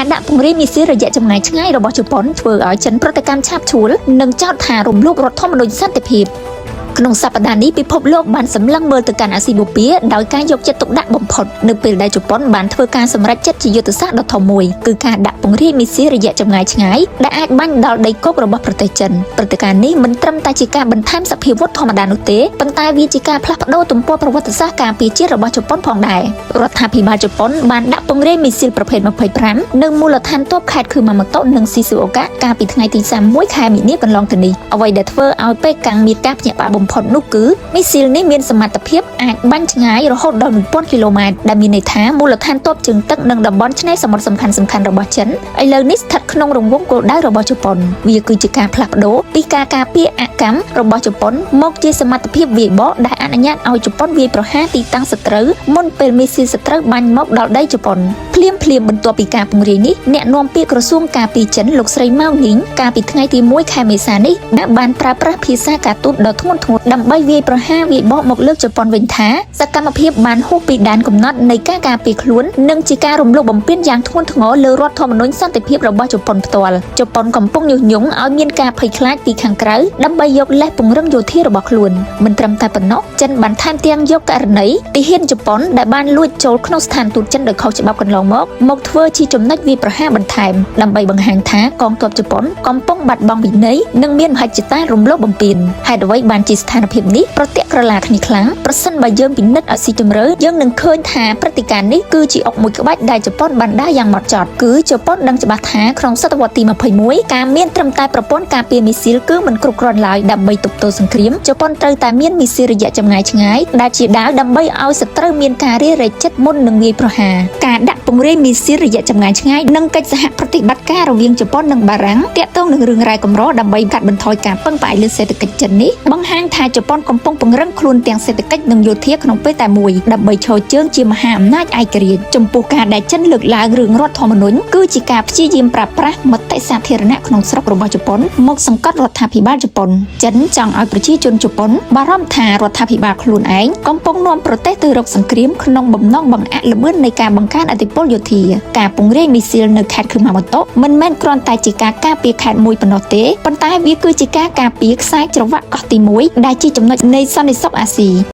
ការដាក់ពង្រាយមីស៊ីលរយៈចម្ងាយឆ្ងាយរបស់ជប៉ុនធ្វើឲ្យចិនប្រតិកម្មឆាប់ឆួលនិងចោទថារំលោភរដ្ឋធម្មនុញ្ញសន្តិភាពក្នុងសប្តាហ៍នេះពិភពលោកបានសម្លឹងមើលទៅកាន់អាស៊ីបូព៌ាដោយការយកចិត្តទុកដាក់បំផុតនៅពេលដែលជប៉ុនបានធ្វើការសម្រេចចិត្តជាយុទ្ធសាស្ត្រដ៏ធំមួយគឺការដាក់ពង្រាយមីស៊ីលរយៈចម្ងាយឆ្ងាយដែលអាចបាញ់ដល់ដីគោករបស់ប្រទេសចិនព្រឹត្តិការណ៍នេះមិនត្រឹមតែជាការបន្ថែមសភាវុធធម្មតានោះទេប៉ុន្តែវាជាការផ្លាស់ប្ដូរទំព័រប្រវត្តិសាស្ត្រការពារជាតិរបស់ជប៉ុនផងដែររដ្ឋាភិបាលជប៉ុនបានដាក់ពង្រាយមីស៊ីលប្រភេទ25នៅមូលដ្ឋានទ័ពខេត្តគឺម៉ាម៉ូតូនិងស៊ីស៊ូអូកាកាលពីថ្ងៃទី31ខែមីនាកន្លងទៅនេះអ្វីដែលធ្វើឲ្យប៉េកាំងមានការភ្ញាក់ផ្អើលបំផុតនោះគឺមីស៊ីលនេះមានសមត្ថភាពអាចបាញ់ឆ្ងាយរហូតដល់ 1000 គីឡូម៉ែត្រដែលមានន័យថាមូលដ្ឋានទ័ពជើងទឹកនិងតំបន់ឆ្នេរសមុទ្រសំខាន់ៗរបស់ចិនឥឡូវនេះស្ថិតក្នុងរង្វង់គោលដៅរបស់ជប៉ុនវាគឺជាការផ្លាស់ប្ដូរពីការការពារអកម្មរបស់ជប៉ុនមកជាសមត្ថភាពវាយបកដែលអនុញ្ញាតឲ្យជប៉ុនវាយប្រហារទីតាំងសត្រូវមុនពេលមីស៊ីលសត្រូវបាញ់មកដល់ដីជប៉ុនភ្លាមបន្ទាប់ពីការពង្រាយនេះអ្នកនាំពាក្យក្រសួងការពារចិនលោកស្រីម៉ៅនីងកាលពីថ្ងៃទី1ខែមេសានេះបានប្រើប្រាស់ភាសាការទូតដ៏ធ្ងន់ធ្ងរដើម្បីវាយប្រហារវាយបកមកលើជប៉ុនវិញថាសកម្មភាពបានហួសពីដែនកំណត់នៃការការពារខ្លួននិងជាការរំលោភបំពានយ៉ាងធ្ងន់ធ្ងរលើរដ្ឋធម្មនុញ្ញសន្តិភាពរបស់ជប៉ុនផ្ទាល់ជប៉ុនកំពុងញុះញង់ឲ្យមានការភ័យខ្លាចពីខាងក្រៅដើម្បីយកលេសពង្រឹងយោធារបស់ខ្លួនមិនត្រឹមតែប៉ុណ្ណោះចិនបានថែមទាំងយកករណីទាហានជប៉ុនដែលបានលួចចូលក្នុងស្ថានទូតចិនដោយខុសច្បាប់កន្លងមកធ្វើជាចំណុចវាយប្រហារបន្ថែមដើម្បីបង្ហាញថាកងទ័ពជប៉ុនកំពុងបាត់បង់វិន័យនិងមានមហិច្ឆតារំលោភបំពានហេតុអ្វីបានជាស្ថានភាពនេះប្រទាក់ក្រឡាគ្នាខ្លាំងប្រសិនបើយើងពិនិត្យឲ្យស៊ីជម្រៅយើងនឹងឃើញថាព្រឹត្តិការណ៍នេះគឺជាអុកមួយក្បាច់ដែលជប៉ុនបានដើរយ៉ាងម៉ត់ចត់គឺជប៉ុនដឹងច្បាស់ថាក្នុងសតវត្សទី21ការមានត្រឹមតែប្រព័ន្ធការពារមីស៊ីលគឺមិនគ្រប់គ្រាន់ឡើយដើម្បីទប់ទល់សង្គ្រាមជប៉ុនត្រូវតែមានមីស៊ីលរយៈចម្ងាយឆ្ងាយដែលជាដាវដើម្បីឲ្យសត្រូវមានការរារែកចិត្តមុននឹងវាយប្រហារការដាក់ពង្រាយមីស៊ីលរយៈចម្ងាយឆ្ងាយនិងកិច្ចសហប្រតិបត្តិការរវាងជប៉ុននិងបារាំងទាក់ទងនឹងរឿងរ៉ាវកម្រដើម្បីកាត់បន្ថយការពឹងផ្អែកលើសេដ្ឋកិច្ចចិននេះបង្ហាញថាជប៉ុនកំពុងពង្រឹងខ្លួនទាំងសេដ្ឋកិច្ចនិងយោធាក្នុងពេលតែមួយដើម្បីឈរជើងជាមហាអំណាចឯករាជ្យចំពោះការដែលចិនលើកឡើងរឿងរដ្ឋធម្មនុញ្ញគឺជាការព្យាយាមប្រើប្រាស់មតិសាធារណៈក្នុងស្រុករបស់ជប៉ុនមកសង្កត់រដ្ឋាភិបាលជប៉ុនចិនចង់ឲ្យប្រជាជនជប៉ុនបារម្ភថារដ្ឋាភិបាលខ្លួនឯងកំពុងនាំប្រទេសទៅរកសង្គ្រាមក្នុងបំណងបង្អាក់ល្បឿននៃការបង្កើនឥទ្ធិពលយោធាការពង្រាយមីស៊ីលនៅខេត្តគឺម៉ាម៉ូតូមិនមែនគ្រាន់តែជាការការពារខេត្តមួយប៉ុណ្ណោះទេប៉ុន្តែវាគឺជាការការពារខ្សែច្រវាក់កោះទី1ដែលជាចំណុចនៃសន្តិសុខអាស៊ី